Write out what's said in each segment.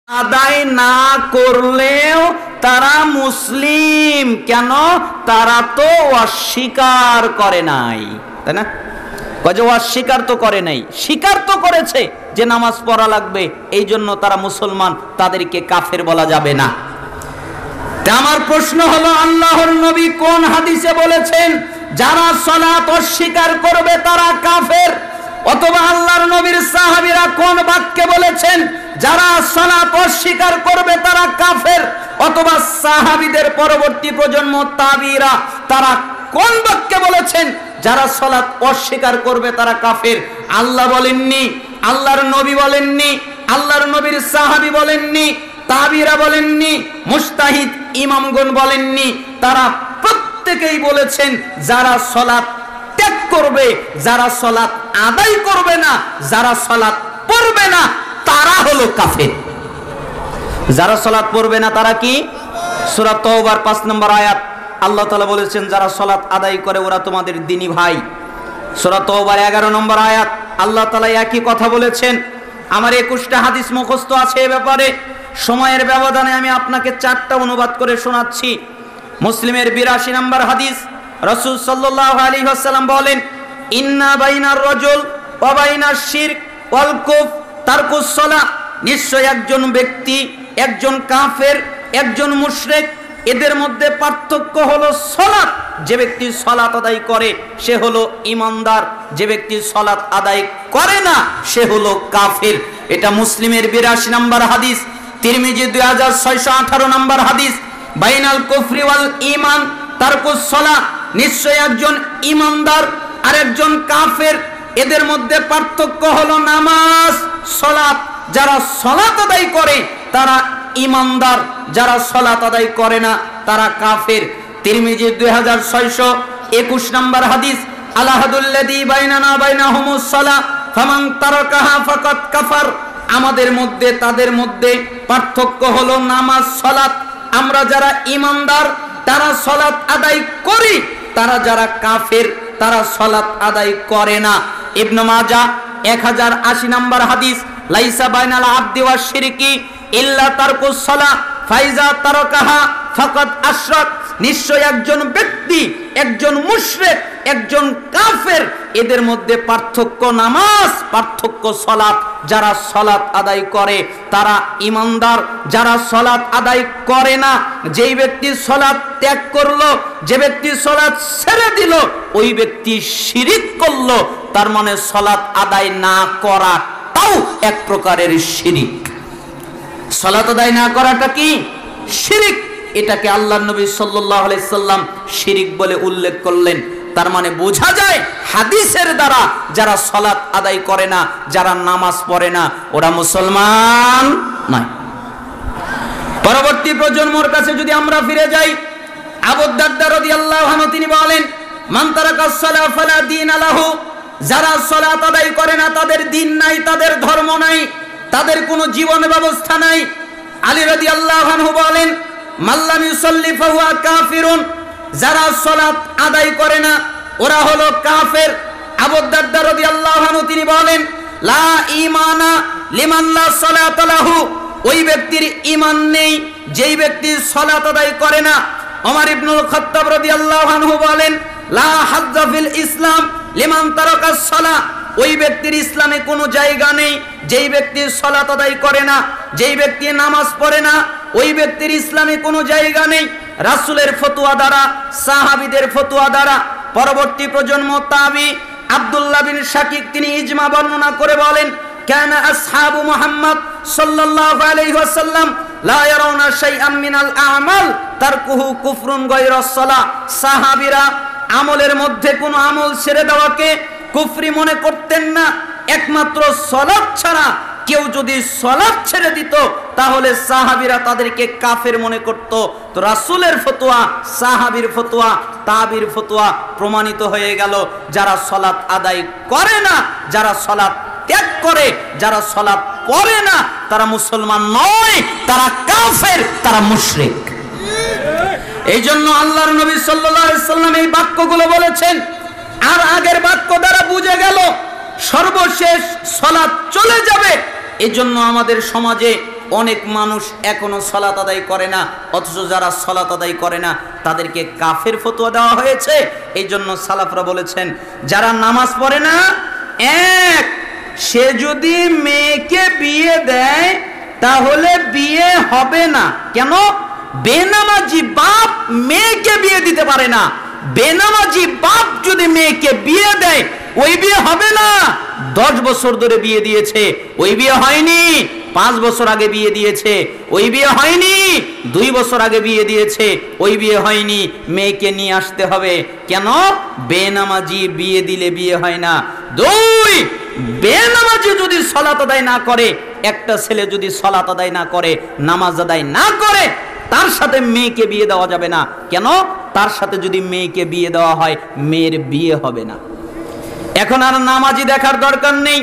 আদায় না করলেও তারা মুসলিম। কেন? তারা তো অস্বীকার করে নাই, তাই না? কাজে অস্বীকার তো করে নাই, স্বীকার তো করেছে যে নামাজ পড়া লাগবে, এই জন্য তারা মুসলমান, তাদেরকে কাফের বলা যাবে না। আমার প্রশ্ন হলো, আল্লাহর নবী কোন হাদিসে বলেছেন যারা সালাত অস্বীকার করবে তারা কাফের? অথবা আল্লাহর নবীর সাহাবীরা কোন বাক্যে বলেছেন যারা সালাত অস্বীকার করবে তারা কাফের? অথবা সাহাবীদের পরবর্তী প্রজন্ম তাবিরা তারা কোন বাক্যে বলেছেন যারা সালাত অস্বীকার করবে তারা কাফের? আল্লাহ বলেননি, আল্লাহর নবী বলেননি, আল্লাহর নবীর সাহাবী বলেননি, তাবিরা বলেননি, মুজতাহিদ ইমামগণ বলেননি। তারা প্রত্যেকেই বলেছেন যারা সালাত ত্যাগ করবে, যারা সালাত আদায় করবে না, যারা সালাত পড়বে না, তারা হলো কাফের। যারা সালাত পড়বে না তারা কি? সূরা তাওবার 5 নম্বর আয়াত আল্লাহ তাআলা বলেছেন যারা সালাত আদায় করে ওরা তোমাদের দ্বীনি ভাই। সূরা তাওবার 11 নম্বর আয়াত আল্লাহ তাআলা একই কথা বলেছেন। আমার 21টা হাদিস মুখস্থ আছে এ ব্যাপারে, সময়ের ব্যবধানে আমি আপনাকে 4টা অনুবাদ করে শোনাচ্ছি। মুসলিমের 82 নম্বর হাদিস, রাসূল সাল্লাল্লাহু আলাইহি ওয়াসাল্লাম বলেন, ইন্না বাইনার রাজুল ওয়া বাইনাশ শিরক ওয়াল কুফর তারকুস সালাহ, নিশ্চয় একজন ব্যক্তি, একজন কাফের, একজন মুশরিক, এদের মধ্যে পার্থক্য হলো সালাত। যে ব্যক্তি সালাত আদায় করে সে হলো ঈমানদার, যে ব্যক্তি সালাত আদায় করে না সে হলো কাফের। এটা মুসলিমের 82 নম্বর হাদিস। তিরমিজি 2618 নম্বর হাদিস, বাইনাল কুফরি ওয়াল ঈমান তারকুস সালাহ, নিশ্চয় একজন ঈমানদার আর একজন কাফের, এদের মধ্যে পার্থক্য হলো নামাজ, সালাত। যারা সালাত আদায় করে তারা ঈমানদার, যারা সালাত আদায় করে না তারা কাফের। তিরমিজি 2621 নম্বর হাদিস, আলাহাদুল্লাযী বাইনানা বাইনাহুমুস সালাহ ফামান তারাকাহা ফাকাদ কাফার, আমাদের মধ্যে তাদের মধ্যে পার্থক্য হলো নামাজ, সালাত। আমরা যারা ঈমানদার তারা সালাত আদায় করি, তারা যারা কাফের তারা সালাত আদায় করে না। ইবনে মাজাহ 1080 নম্বর হাদিস, লাইসা বাইনাল আবদি ওয়াশ শিরকি ইল্লা তারকুস সালাহ ফাইজা তারাকাহা ফাকাদ আশরাক, নিশ্চয় একজন ব্যক্তি, একজন মুশরিক, একজন কাফের, এদের মধ্যে পার্থক্য নামাজ, পার্থক্য সালাত। যারা সালাত আদায় করে তারা ঈমানদার, যারা সালাত আদায় করে না, যেই ব্যক্তি সালাত ত্যাগ করলো, যে ব্যক্তি সালাত ছেড়ে দিল, ওই ব্যক্তি শিরিক করলো। তার মানে সালাত আদায় না করাটাও এক প্রকারের শিরিক। সালাত আদায় না করাটা কি? শিরিক। এটাকে আল্লাহর নবী সাল্লাল্লাহু আলাইহি সাল্লাম শিরিক বলে উল্লেখ করলেন। তার মানে বোঝা যায় হাদিসের দ্বারা যারা সালাত আদায় করে না, যারা নামাজ পড়ে না, ওরা মুসলমান নয়। পরবর্তী প্রজন্মের কাছে যদি আমরা ফিরে যাই, আবু দারদা রাদিয়াল্লাহু আনহু তিনি বলেন, মান তারাকাস সালাহ ফালা দীন লাহু, যারা সালাত আদায় করে না তাদের দ্বীন নাই, তাদের ধর্ম নাই, তাদের কোনো জীবন ব্যবস্থা নাই। আলী রাদিয়াল্লাহু আনহু বলেন, মাল্লাম ইউসাল্লি ফাহুয়া কাফিরুন, যারা সালাত আদায় করে না ওরা হলো কাফের। আবু দারদা রাদিয়াল্লাহু আনহু তিনি বলেন, লা ঈমানা লিমান লা সালাতা লাহু, ওই ব্যক্তির ঈমান নেই যেই ব্যক্তি সালাত আদায় করে না। ওমর ইবনুল খাত্তাব রাদিয়াল্লাহু আনহু বলেন, লা হাজ্জা ফিল ইসলাম লিমান তারাকাস সালাহ, ওই ব্যক্তির ইসলামে কোনো জায়গা নেই যেই ব্যক্তি সালাত আদায় করে না, যেই ব্যক্তি নামাজ পড়ে না, ওই ব্যক্তির ইসলামে কোনো জায়গা নেই। রাসূলের ফতোয়া দ্বারা, সাহাবীদের ফতোয়া দ্বারা, পরবর্তী প্রজন্ম তাবি আব্দুল্লাহ বিন শাকিক তিনি ইজমা বর্ণনা করে বলেন, কানা আসহাবু মুহাম্মদ সাল্লাল্লাহু আলাইহি ওয়াসাল্লাম লা ইয়ারাউনা শাইআম মিনাল আমাল তারকুহু কুফরুন গায়রাস সালাহ, সাহাবীরা আমলের মধ্যে কোনো আমল ছেড়ে দেওয়াকে কুফরি মনে করতেন না, একমাত্র সালাত ছাড়া। কেউ যদি সালাত ছেড়ে দিত তাহলে সাহাবীরা তাদেরকে কাফের মনে করত। তো রাসূলের ফতোয়া, সাহাবীর ফতোয়া, তাবির ফতোয়া প্রমাণিত হয়ে গেল, যারা সালাত আদায় করে না, যারা সালাত ত্যাগ করে, যারা সালাত পড়ে না, তারা মুসলমান নয়, তারা কাফের, তারা মুশরিক। এই জন্য আল্লাহর নবী সাল্লাল্লাহু আলাইহি সাল্লাম এই বাক্যগুলো বলেছেন। আর আগের বাক্য দ্বারা বুঝে গেল সর্বশেষ সালাত চলে যাবে। এজন্য আমাদের সমাজে অনেক মানুষ এখনো সালাত আদায় করে না, অথচ যারা সালাত আদায় করে না তাদেরকে কাফের ফতোয়া দেওয়া হয়েছে। এই জন্য সালাফরা বলেছেন যারা নামাজ পড়ে না, এক, সে যদি মেয়েকে বিয়ে দেয় তাহলে বিয়ে হবে না। কেন? বেনামাজি বাপ মেয়েকে বিয়ে দিতে পারে না। বেনামাজি বাপ যদি মেয়েকে বিয়ে দেয় ওই বিয়ে হবে না। 10 বছর ধরে বিয়ে দিয়েছে, ওই বিয়ে হয়নি। 5 বছর আগে বিয়ে দিয়েছে, ওই বিয়ে হয়নি। 2 বছর আগে বিয়ে দিয়েছে, ওই বিয়ে হয়নি। মেয়েকে নিয়ে আসতে হবে। কেন? বেনামাজি বিয়ে দিলে বিয়ে হয় না। 2, বেনামাজি যদি সালাত আদায় না করে, একটা ছেলে যদি সালাত আদায় না করে, নামাজ আদায় না করে, তার সাথে মেয়েকে বিয়ে দেওয়া যাবে না। কেন? তার সাথে যদি মেয়েকে বিয়ে দেওয়া হয় মেয়ের বিয়ে হবে না। এখন আর নামাজি দেখার দরকার নেই।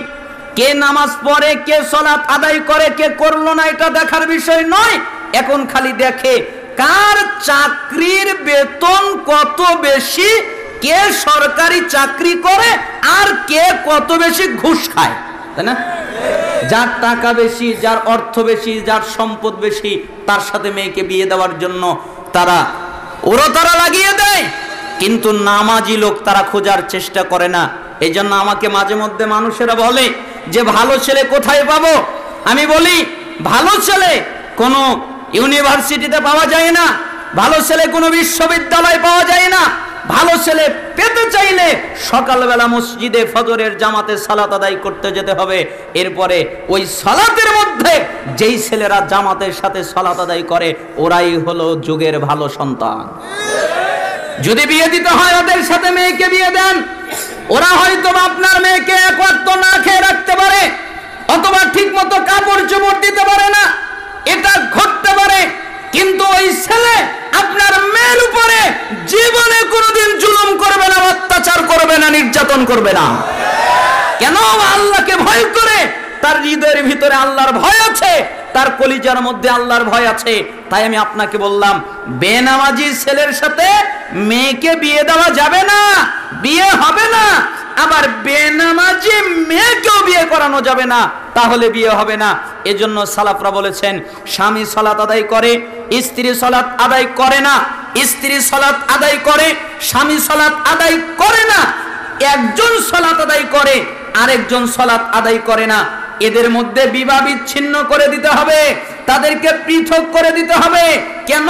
কে নামাজ পড়ে, কে সালাত আদায় করে, কে করলো না, এটা দেখার বিষয় নয়। এখন খালি দেখে কার চাকরির বেতন কত বেশি, কে সরকারি চাকরি করে, আর কে কত বেশি ঘুষ খায়, তাই না? যার টাকা বেশি, যার অর্থ বেশি, যার সম্পদ বেশি, তার সাথে মেয়েকে বিয়ে দেওয়ার জন্য তারা লাগিয়ে দেয়। কিন্তু নামাজি লোক তারা খোঁজার চেষ্টা করে না। এই জন্য আমাকে মাঝে মধ্যে মানুষেরা বলে যে ভালো ছেলে কোথায় পাবো? আমি বলি ভালো ছেলে কোনো ইউনিভার্সিটিতে পাওয়া যায় না, ভালো ছেলে কোনো বিশ্ববিদ্যালয়ে পাওয়া যায় না। ভালো ছেলে পেতে চাইলে সকালবেলা মসজিদে ফজরের জামাতে সালাত আদায় করতে যেতে হবে। এরপরে ওই সালাতের মধ্যে যেই ছেলেরা জামাতের সাথে সালাত আদায় করে ওরাই হলো যুগের ভালো সন্তান। যদি বিয়ে দিতে হয় ওদের সাথে মেয়েকে বিয়ে দেন। ওরা হয়তো আপনার মেয়েকে এক ওয়াক্ত না খেয়ে রাখতে পারে, অথবা ঠিক মতো কাপড় চোপড় দিতে পারে না, এটা ঘটতে পারে। কিন্তু ওই ছেলে আপনার মেয়ের উপরে জীবনে কোনোদিন জুলুম করবে না, অত্যাচার করবে না, নির্যাতন করবে না। কেন? আল্লাহকে ভয় করে। তার হৃদয়ের ভিতরে আল্লাহর ভয় আছে, তার কলিজার মধ্যে আল্লাহর ভয় আছে। তাই আমি আপনাকে বললাম বেনামাজি ছেলের সাথে মেয়েকে বিয়ে দেওয়া যাবে না, বিয়ে হবে না। আবার বেনামাজি মেয়েকেও বিয়ে করানো যাবে না, তাহলে বিয়ে হবে না। এজন্য সালাফরা বলেছেন স্বামী সালাত আদায় করে, স্ত্রী সালাত আদায় করে না। স্ত্রী সালাত আদায় করে, স্বামী সালাত আদায় করে না। একজন সালাত আদায় করে, আরেকজন সালাত আদায় করে না। এদের মধ্যে বিবাহ বিচ্ছিন্ন করে দিতে হবে, তাদেরকে পৃথক করে দিতে হবে। কেন?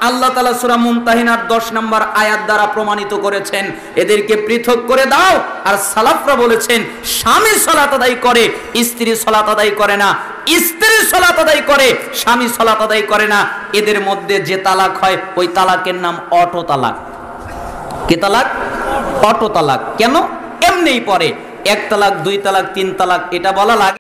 আল্লাহ তাআলা সূরা মুমতাহিনার 10 নম্বর আয়াত দ্বারা প্রমাণিত করেছেন এদেরকে পৃথক করে দাও। আর সালাফরা বলেছেন স্বামী সালাত আদায় করে, স্ত্রী সালাত আদায় করে না। স্ত্রী সালাত আদায় করে, স্বামী সালাত আদায় করে না। এদের মধ্যে যে তালাক হয় ওই তালাকের নাম অটো তালাক। কি তালাক? অটো তালাক। কেন? এমনিই পরে 1 তালাক, 2 তালাক, 3 তালাক এটা বলা লাগে।